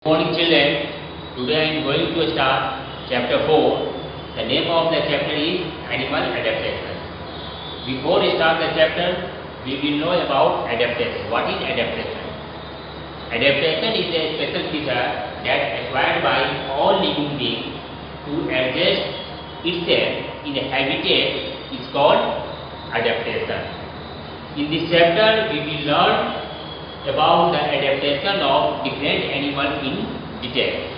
Morning children, today I am going to start chapter 4. The name of the chapter is Animal Adaptation. Before we start the chapter, we will know about adaptation. What is adaptation? Adaptation is a special feature that acquired by all living beings to adjust itself in a habitat is called adaptation. In this chapter, we will learn about the adaptation of different animals in detail.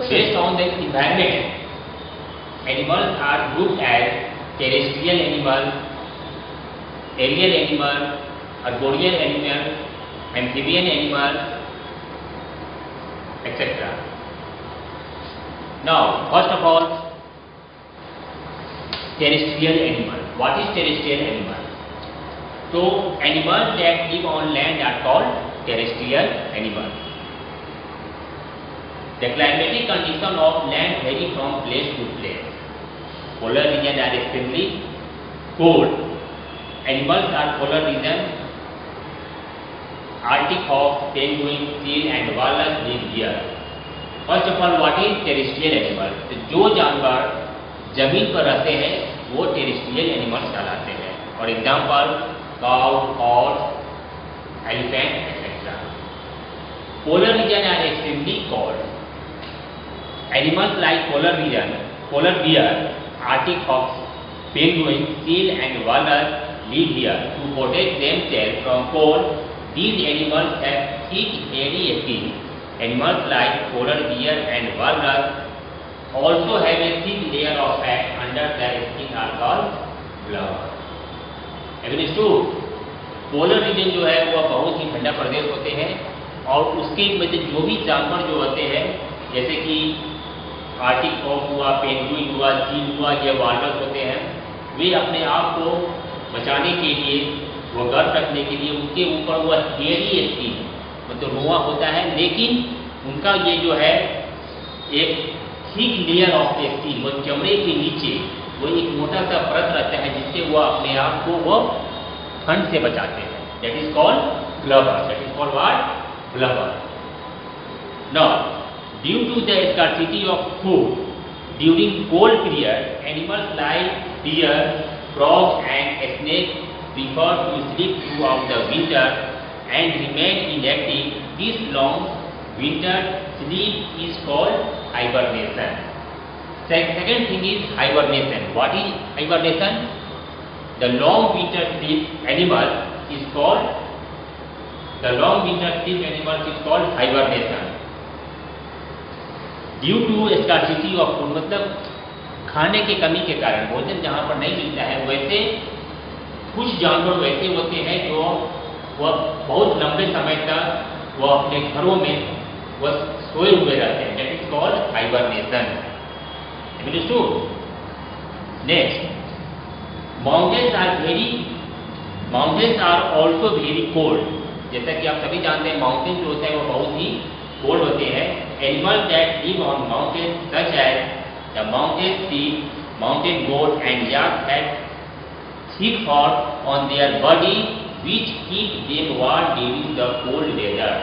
Based on the environment, animals are grouped as terrestrial animals, aerial animals, arboreal animals, amphibian animals, etc. Now, first of all, terrestrial animal. What is terrestrial animal? So, animals that live on land are called terrestrial animals. The climatic condition of land vary from place to place. Polar regions are extremely cold. Animals are polar region. Arctic hawk, penguin, seal and walrus live here. First of all, what is terrestrial animal? तो जो जानवर जमीन पर रहते हैं वो terrestrial animals कहलाते हैं. For example, cow, horse, elephant, etc. Polar region are extremely cold. Animals like polar bear, Arctic hawks, penguin, seal and walrus live here to protect themselves from cold. These animals have thick, hairy skin. Animals like polar bear and walrus also have a thick layer of fat under their skin are called blubber. Polar region जो है वह बहुत ही ठंडा प्रदेश होते हैं और उसके वजह जो भी जानवर जो होते हैं जैसे कि आर्टिक हॉक हुआ, पेंगुइन हुआ, चील हुआ, या वालरस होते हैं, वे अपने आप को बचाने के लिए, वह गर्म रखने के लिए उनके ऊपर वह हेयरी स्किन मतलब रोआ होता है, लेकिन उनका ये जो है एक थिक लेयर ऑफ स्किन, वो चमड़े के नीचे वो एक मोटा सा परत रहता है जिससे वह अपने आप को वो ठंड से बचाते हैं. That is called blubber. That is called what? Blubber. Now due to the scarcity of food during cold period, animals like deer, frog and snake prefer to sleep throughout the winter and remain inactive. This long winter sleep is called hibernation. Second thing is hibernation. What is hibernation? The long winter sleep animal is called hibernation. Due to scarcity of food, मतलब खाने के कमी के कारण, भोजन जहाँ पर नहीं मिलता है, वैसे कुछ जानवर वैसे होते हैं जो वह बहुत लंबे समय तक वह अपने घरों में वह सोए हुए रहते हैं. That is called hibernation. Next, mountains are also very cold. जैसा कि आप सभी जानते हैं माउंटेन जो होते हैं वो बहुत ही कोल्ड होते हैं. Animal that live on mountain such as the mountain sheep, mountain goat and yak have thick fur on their body which keep them warm during the cold weather.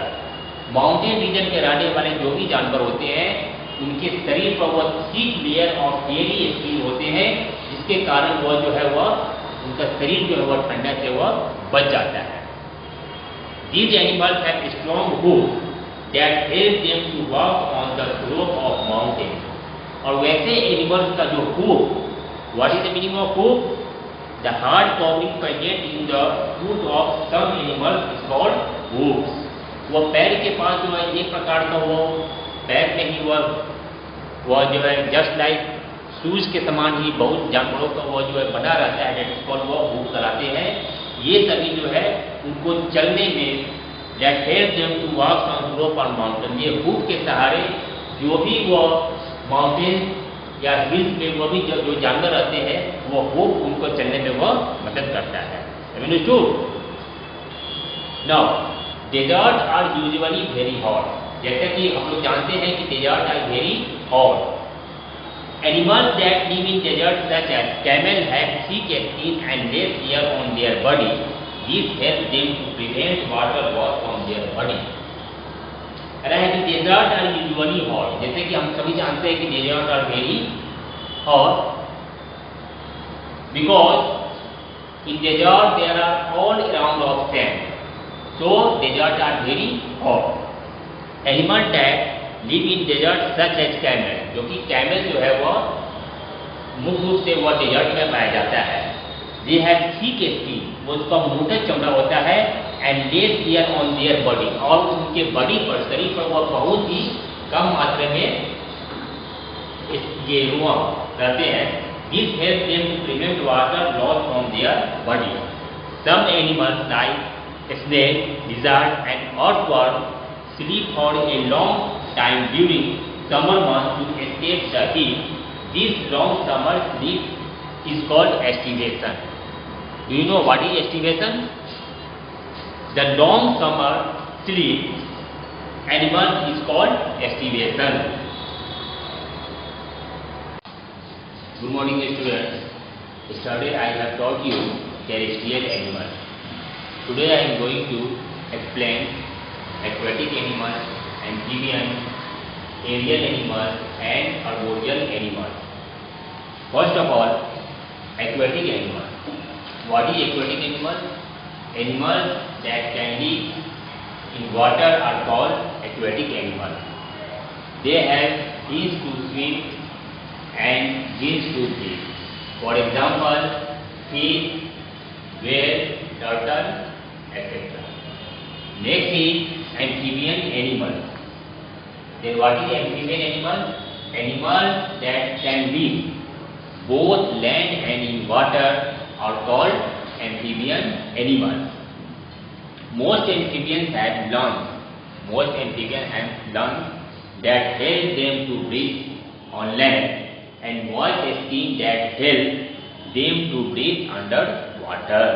Mountain region के रहने वाले जो भी जानवर होते हैं उनके शरीर पर वह thick layer of hairy skin होते हैं जिसके कारण वह जो है वह उनका शरीर जो है वह ठंडा से वह बच जाता है. These animals have strong hooves that help them to walk on the slope of mountains. और वैसे एनिमल्स का जो hoof, what is the meaning of hoof? The hard covering present in the foot of some animals is called hooves. वो पैर के पास जो है एक प्रकार का वो पैर में ही वह जो है जस्ट लाइक शूज के समान ही बहुत जानवरों का वो जो है बना रहता है. दैट इज कॉल्ड वो हूव कराते हैं. ये सभी जो है उनको चलने में that help them to walk on slope on mountain. ये हूव के सहारे जो भी वो माउंटेन या हिल्स में वो भी जो जानवर रहते हैं वो हूव उनको चलने में वह मदद करता है. Now desert are usually very hot. जैसा कि हम लोग जानते हैं कि desert are very hot. Animals that live in deserts such as camel have thick skin and less hair on their body. This helps them to prevent water loss from their body. रहा है कि desert are usually hot, जैसे कि हम सभी जानते हैं कि desert are very hot because in desert there are all around of sand, so desert are very hot. Animal that live in desert such as camel, जो कि कैमल जो है वह मुख्य रूप से वह डेजर्ट में पाया जाता है। दे हैव थिक स्किन, वो उसका मोटा चमड़ा होता है, and less hair on their body, और उनके बॉडी पर, शरीर पर वह बहुत ही कम मात्रा में ये रुआ रहते हैं। This help them to prevent water loss from their body. Some animals like snake, lizard and earthworm sleep for a long time during summer months to escape the heat. This long summer sleep is called estivation. Do you know what is estivation? The long summer sleep animal is called estivation. Good morning students. Yesterday I have taught you terrestrial animals. Today I am going to explain aquatic animals, amphibian, aerial animals and arboreal animals. First of all, aquatic animals. What is aquatic animal? Animals that can live in water are called aquatic animals. They have fins to swim and gills to breathe. For example, fish, whale, turtle, etc. Next is amphibian animals. Then what is amphibian animal? Animals that can live both land and in water are called amphibian animals. Most amphibians have lungs. Most amphibians have lungs that help them to breathe on land, and moist skin that help them to breathe under water.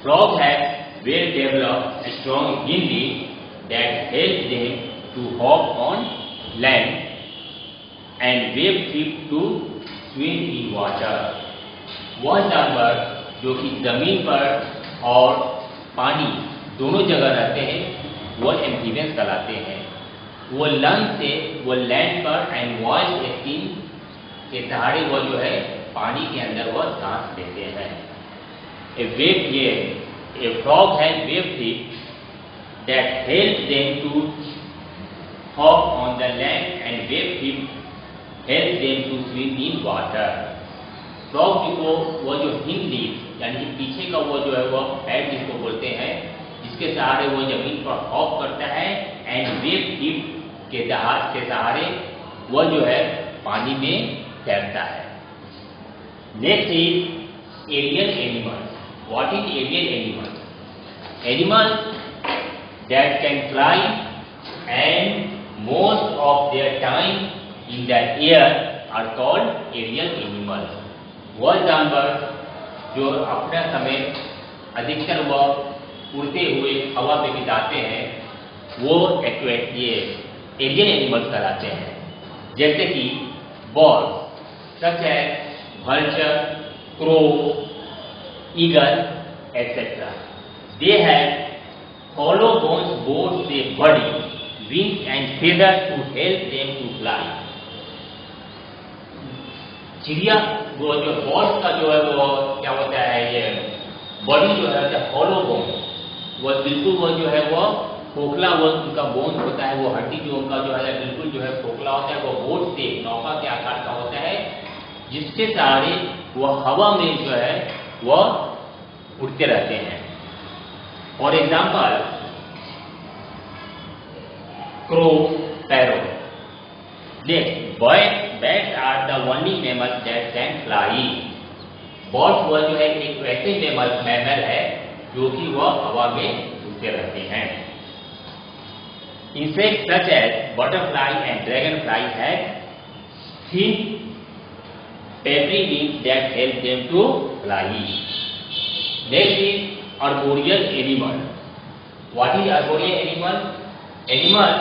Frogs have well developed strong hind legs that help them to hop on land and web feet to swim in water. वह जानवर जो कि जमीन पर और पानी दोनों जगह रहते हैं वह एम्फीबियंस कहलाते हैं। वो लंग से वो लैंड पर एंड मॉइस्ट स्किन के सहारे वो जो है पानी के अंदर वह सांस लेते हैं। A frog has webbed feet that help them to hop on the land, and webbed feet help them to swim in water. Frog को वो जो हिंड लीफ यानी कि पीछे का वो जो है वो पैर जिसको बोलते हैं, जिसके सहारे वो जमीन पर हॉप करता है, एंड वेब फीट के सहारे वो जो है पानी में तैरता है। Next is aerial animals. What is aerial animals? Animals that can fly and most of their time in the air are called aerial animals. वह जानवर जो अपना समय अधिकतर वह उड़ते हुए हवा में बिताते हैं वो ये एरियल एनिमल्स कहलाते हैं। जैसे कि बर्ड्स सच है vulture, crow, eagle, etc. They have hollow bones both their body, wings and feathers to help them to fly. चिड़िया वो जो बर्ड्स का जो है वो क्या होता है, ये बॉडी जो है हॉलो बोन, वो बिल्कुल वो जो है वो खोखला वो उनका बोन होता है, वो हड्डी जो उनका जो है बिल्कुल जो है खोखला होता है, वो बोट से नौका के आकार का होता है, जिसके सहारे वो हवा में जो है वह उड़ते रहते हैं। For example crow, parrot. Next bats are the only mammal that can fly. Birds वह जो है एक वैसे मैमल है जो कि वह हवा में उड़ते रहते हैं। Insects such as butterfly and dragonfly have thin papery wings that help them to fly. Next is arboreal animal. What is arboreal animal? Animals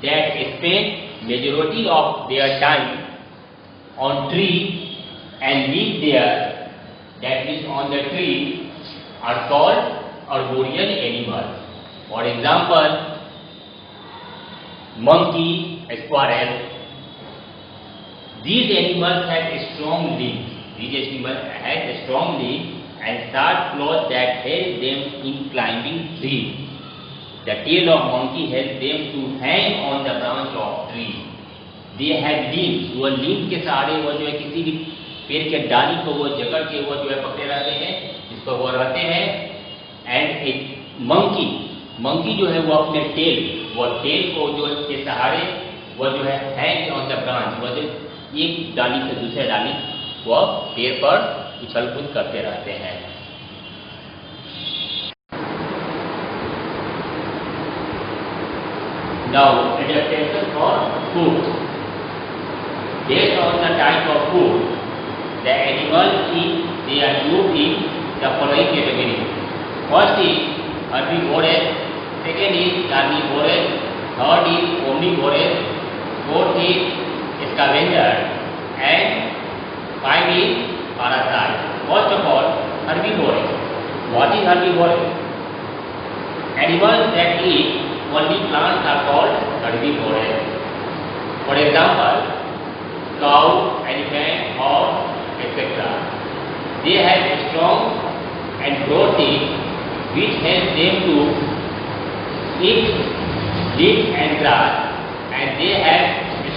that spend majority of their time on tree and live there, that is on the tree, are called arboreal animals. For example, monkey, squirrel. These animals have strong limbs. These animals have strong limbs and sharp claws that help them in climbing trees. The tail of monkey helps them to hang on the branch of tree. They have limbs. वो limbs के सहारे वो जो है किसी भी पेड़ के डाली को वो जकड़ के वो जो है पकड़े रहते हैं, जिसको वो रहते हैं. एंड एक मंकी जो है वो अपने टेल को जो के सहारे वो जो है हैंग ऑन द ब्रांच, वो जो एक डाली से दूसरे डाली वो पेड़ पर उछल कूद करते रहते हैं. Now, adaptation for food. Based on the type of food, the animals they are grouped in the following categories. First is herbivorous, second is carnivorous, third is omnivorous, fourth is scavenger, and five is parasite. First of all, herbivorous. What is herbivorous? Animals that eat only plants are called herbivorous. For example, cow, elephant, horse, etc. They have strong and broad teeth which help them to eat leaves and grass, and they have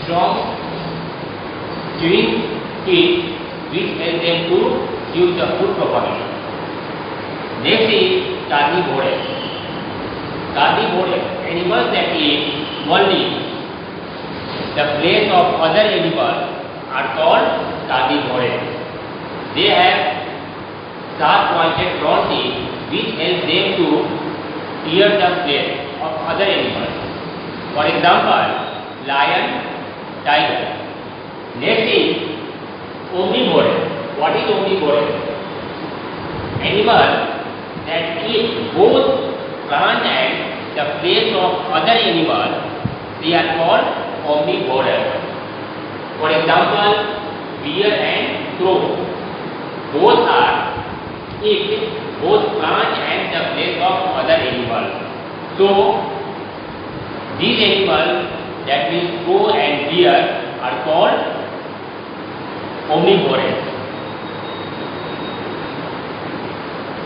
strong chewing teeth which help them to chew the food properly. Next is carnivorous. Carnivorous, animals that eat only the flesh of other animals are called carnivorous. They have sharp pointed front teeth which help them to tear the flesh of other animals. For example, lion, tiger. Next is omnivorous. What is omnivorous? Animals that eat both plant and the flesh of other animals, they are called omnivorous. For example, bear and crow. Both are eat both plant and the flesh of other animals. So, these animals, that means crow and bear, are called omnivorous.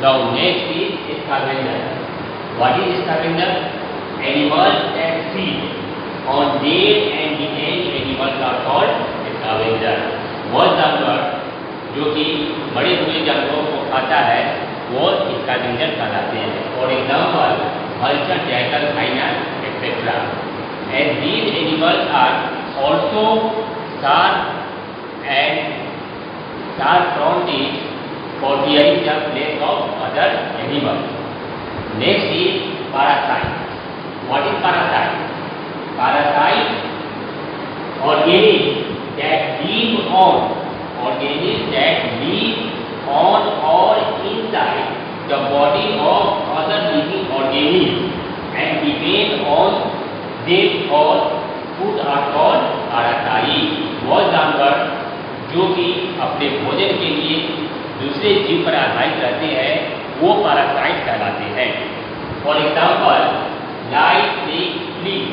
Now, next is scavenger. What is scavenger? Animals that feed on dead and decaying animals are called scavenger. वह जानवर जो कि मरे हुए जानवरों को खाता है वो स्कैवेंजर कहलाते हैं. For example, vulture, jackal, hyena, etc. And these animals are also sharp front teeth for tearing the flesh of other animals. Next is parasite. What is parasite? Parasite, organisms that live on or inside the body of other living organisms and depend on them for food are called parasite. वह जानवर जो कि अपने भोजन के लिए दूसरे जीव पर आधारित रहते हैं वो parasite कहलाते हैं. For example, lice, snake, flea.